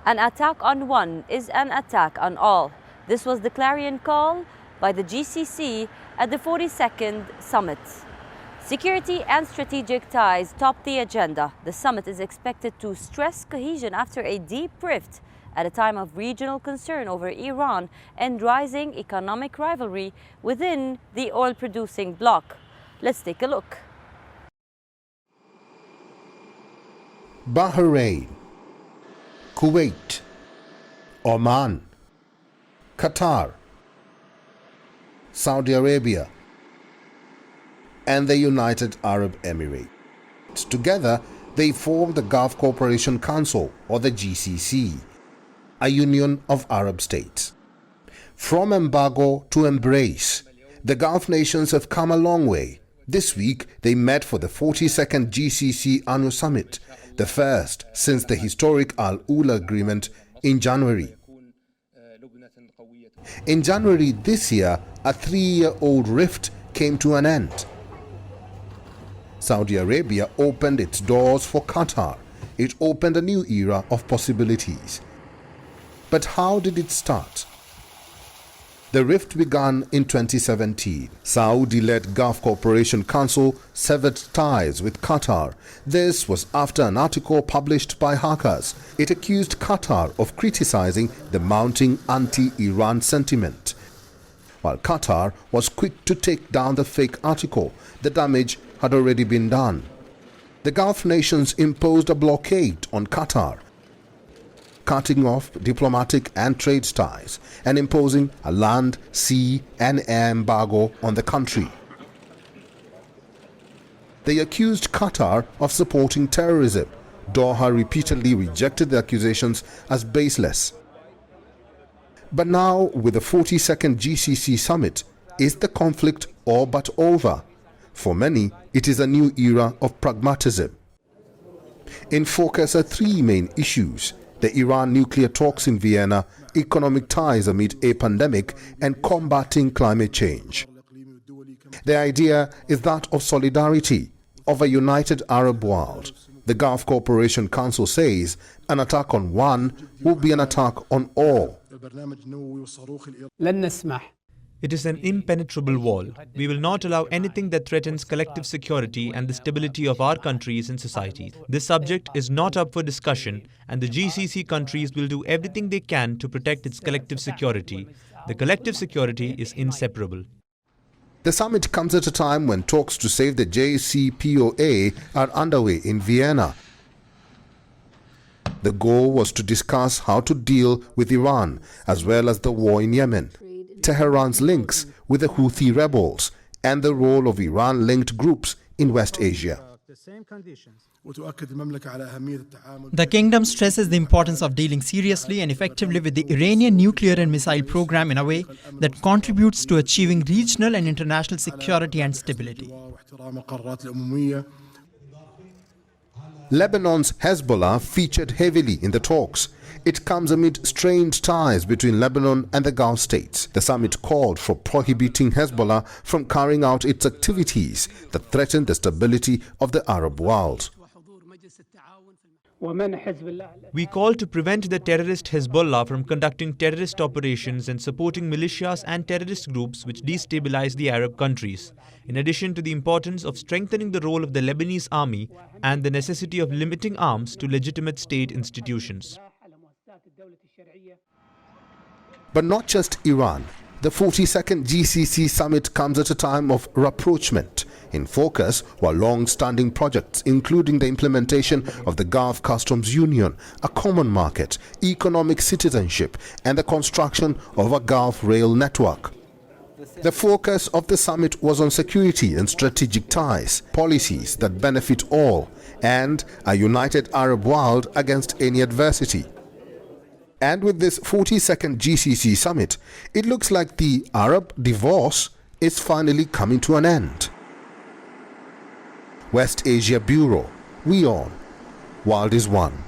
An attack on one is an attack on all. This was the clarion call by the GCC at the 42nd summit. Security and strategic ties top the agenda. The summit is expected to stress cohesion after a deep rift at a time of regional concern over Iran and rising economic rivalry within the oil-producing bloc. Let's take a look. Bahrain, Kuwait, Oman, Qatar, Saudi Arabia, and the United Arab Emirates. Together, they form the Gulf Cooperation Council, or the GCC, a union of Arab states. From embargo to embrace, the Gulf nations have come a long way. This week, they met for the 42nd GCC Annual Summit, the first since the historic Al-Ula Agreement in January. In January this year, a 3-year-old rift came to an end. Saudi Arabia opened its doors for Qatar. It opened a new era of possibilities. But how did it start? The rift began in 2017. Saudi-led Gulf Cooperation Council severed ties with Qatar. This was after an article published by hackers. It accused Qatar of criticizing the mounting anti-Iran sentiment. While Qatar was quick to take down the fake article, the damage had already been done. The Gulf nations imposed a blockade on Qatar, cutting off diplomatic and trade ties and imposing a land, sea and air embargo on the country. They accused Qatar of supporting terrorism. Doha repeatedly rejected the accusations as baseless. But now, with the 42nd GCC summit, is the conflict all but over? For many, it is a new era of pragmatism. In focus are three main issues: the Iran nuclear talks in Vienna, economic ties amid a pandemic, and combating climate change. The idea is that of solidarity, of a united Arab world. The Gulf Cooperation Council says an attack on one will be an attack on all. It is an impenetrable wall. We will not allow anything that threatens collective security and the stability of our countries and societies. This subject is not up for discussion, and the GCC countries will do everything they can to protect its collective security. The collective security is inseparable. The summit comes at a time when talks to save the JCPOA are underway in Vienna. The goal was to discuss how to deal with Iran as well as the war in Yemen, Tehran's links with the Houthi rebels, and the role of Iran-linked groups in West Asia. The kingdom stresses the importance of dealing seriously and effectively with the Iranian nuclear and missile program in a way that contributes to achieving regional and international security and stability. Lebanon's Hezbollah featured heavily in the talks. It comes amid strained ties between Lebanon and the Gulf states. The summit called for prohibiting Hezbollah from carrying out its activities that threaten the stability of the Arab world. We call to prevent the terrorist Hezbollah from conducting terrorist operations and supporting militias and terrorist groups which destabilize the Arab countries, in addition to the importance of strengthening the role of the Lebanese army and the necessity of limiting arms to legitimate state institutions. But not just Iran. The 42nd GCC summit comes at a time of rapprochement. In focus were long-standing projects including the implementation of the Gulf Customs Union, a common market, economic citizenship, and the construction of a Gulf rail network. The focus of the summit was on security and strategic ties, policies that benefit all, and a united Arab world against any adversity. And with this 42nd GCC summit, it looks like the Arab divorce is finally coming to an end. West Asia Bureau, WION, World is One.